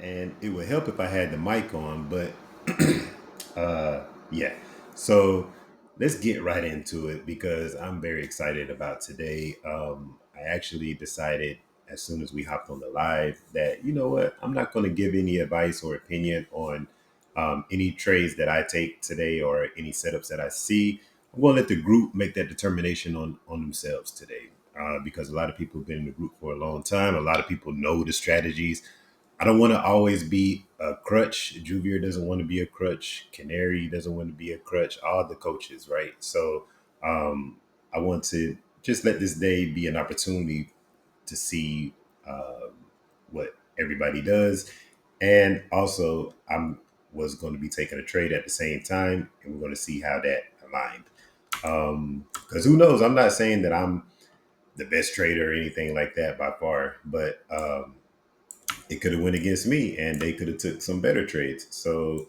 and it would help if I had the mic on, but yeah. So let's get right into it because I'm very excited about today. I actually decided as soon as we hopped on the live that, you know what, I'm not going to give any advice or opinion on any trades that I take today or any setups that I see. I'm going to let the group make that determination on themselves today. Because a lot of people have been in the group for a long time. A lot of people know the strategies. I don't want to always be a crutch. Juvier doesn't want to be a crutch. Canary doesn't want to be a crutch. All the coaches, right? So um, I want to just let this day be an opportunity to see what everybody does, and also I'm was going to be taking a trade at the same time, and we're going to see how that aligned. Because who knows? I'm not saying that I'm the best trader or anything like that by far, but it could have went against me and they could have took some better trades. So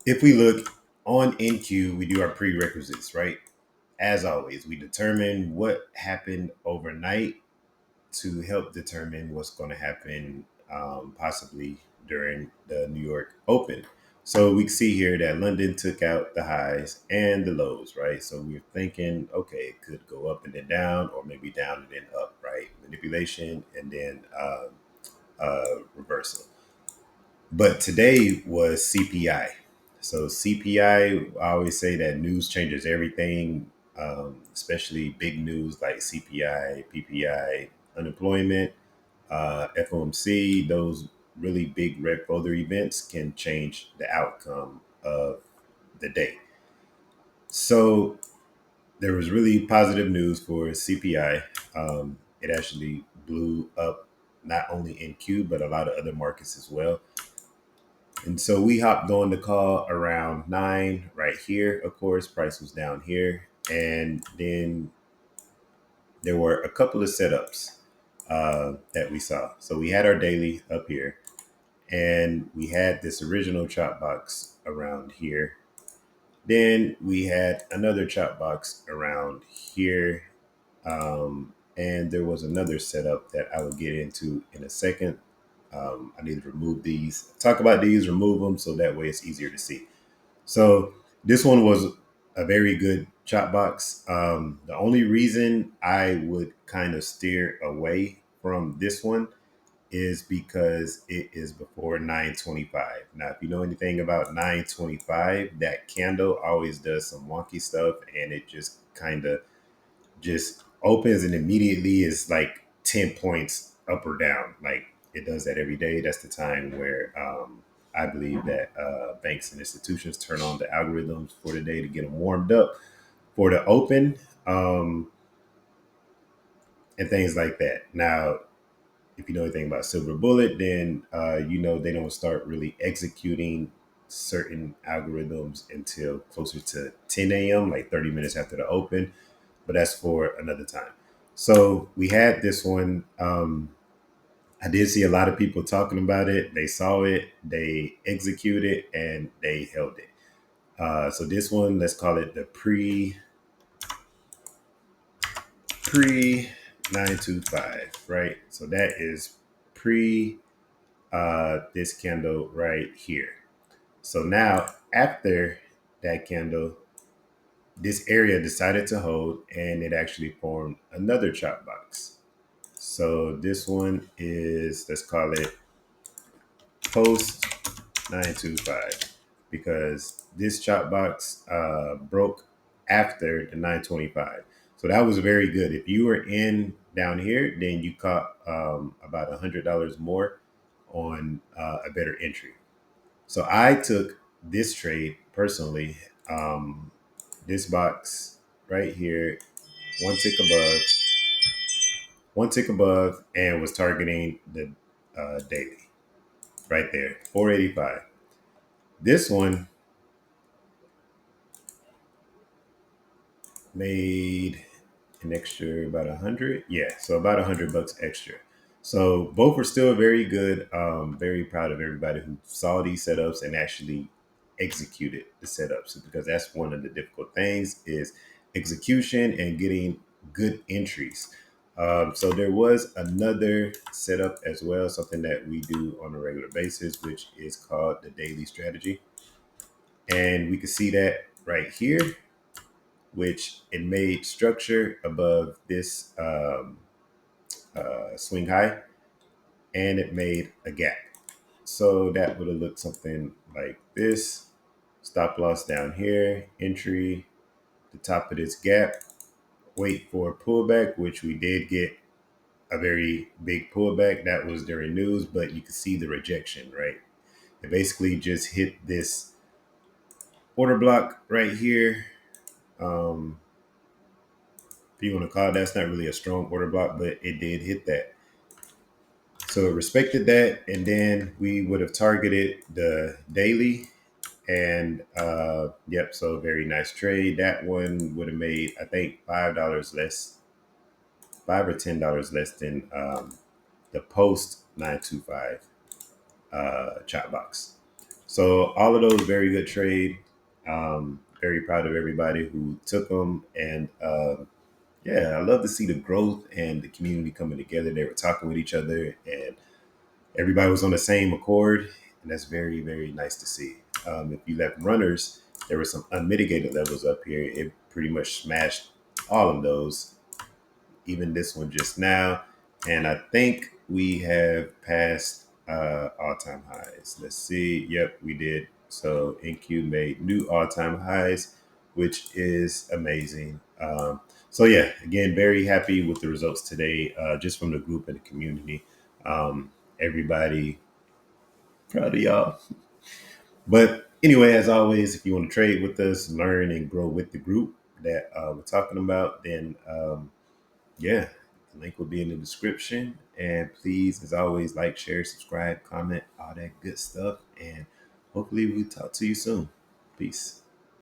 if we look on NQ, we do our prerequisites, right? As always, we determine what happened overnight to help determine what's going to happen possibly during the New York Open. So we see here that London took out the highs and the lows, right? So we're thinking, okay, it could go up and then down, or maybe down and then up, right? Manipulation and then reversal. But today was CPI. So CPI, I always say that news changes everything, especially big news like CPI, PPI, unemployment, FOMC. Those really big red folder events can change the outcome of the day. So there was really positive news for CPI. It actually blew up not only in Q, but a lot of other markets as well. And so we hopped on the call around 9 right here. Of course, price was down here. And then there were a couple of setups that we saw. So we had our daily up here, and we had this original chop box around here. Then we had another chop box around here. And there was another setup that I will get into in a second. I need to remove these, talk about these, remove them so that way it's easier to see. So this one was a very good chop box. The only reason I would kind of steer away from this one is because it is before 925. Now, if you know anything about 925, that candle always does some wonky stuff, and it just kind of just opens and immediately is like 10 points up or down. Like it does that every day. That's the time where I believe that banks and institutions turn on the algorithms for the day to get them warmed up for the open, and things like that. Now, if you know anything about Silver Bullet, then you know they don't start really executing certain algorithms until closer to 10 a.m., like 30 minutes after the open. But that's for another time. So we had this one. I did see a lot of people talking about it. They saw it, they executed, and they held it. So this one, let's call it the pre 925, right? So that is pre this candle right here. So now after that candle, this area decided to hold and it actually formed another chop box. So this one is, let's call it post 925, because this chop box broke after the 925. So that was very good. If you were in down here, then you caught about $100 more on a better entry. So I took this trade personally. This box right here, one tick above, one tick above, and was targeting the daily right there, 485. This one made an extra about 100. Yeah, so about $100 extra. So both were still very good. Very proud of everybody who saw these setups and actually executed the setups, because that's one of the difficult things is execution and getting good entries. So there was another setup as well, something that we do on a regular basis, which is called the daily strategy. And we can see that right here, which it made structure above this swing high, and it made a gap. So that would have looked something like this. Stop loss down here, entry, the top of this gap, wait for a pullback, which we did get a very big pullback. That was during news, but you can see the rejection, right? It basically just hit this order block right here. Um, if you want to call it, that's not really a strong order block, but it did hit that. So it respected that, and then we would have targeted the daily. And yep, so very nice trade. That one would have made, I think, $5 less, $5 or $10 less than the post 925 chop box. So all of those very good trade. Very proud of everybody who took them, and yeah, I love to see the growth and the community coming together. They were talking with each other, and everybody was on the same accord, and that's very, very nice to see. If you left runners, there were some unmitigated levels up here. It pretty much smashed all of those, even this one just now. And I think we have passed all-time highs. Let's see. Yep, we did. So NQ made new all-time highs, which is amazing. So yeah, again, very happy with the results today, just from the group and the community. Everybody, proud of y'all. But anyway, as always, if you want to trade with us, learn and grow with the group that we're talking about, then yeah, the link will be in the description. And please, as always, like, share, subscribe, comment, all that good stuff. And hopefully we'll talk to you soon. Peace.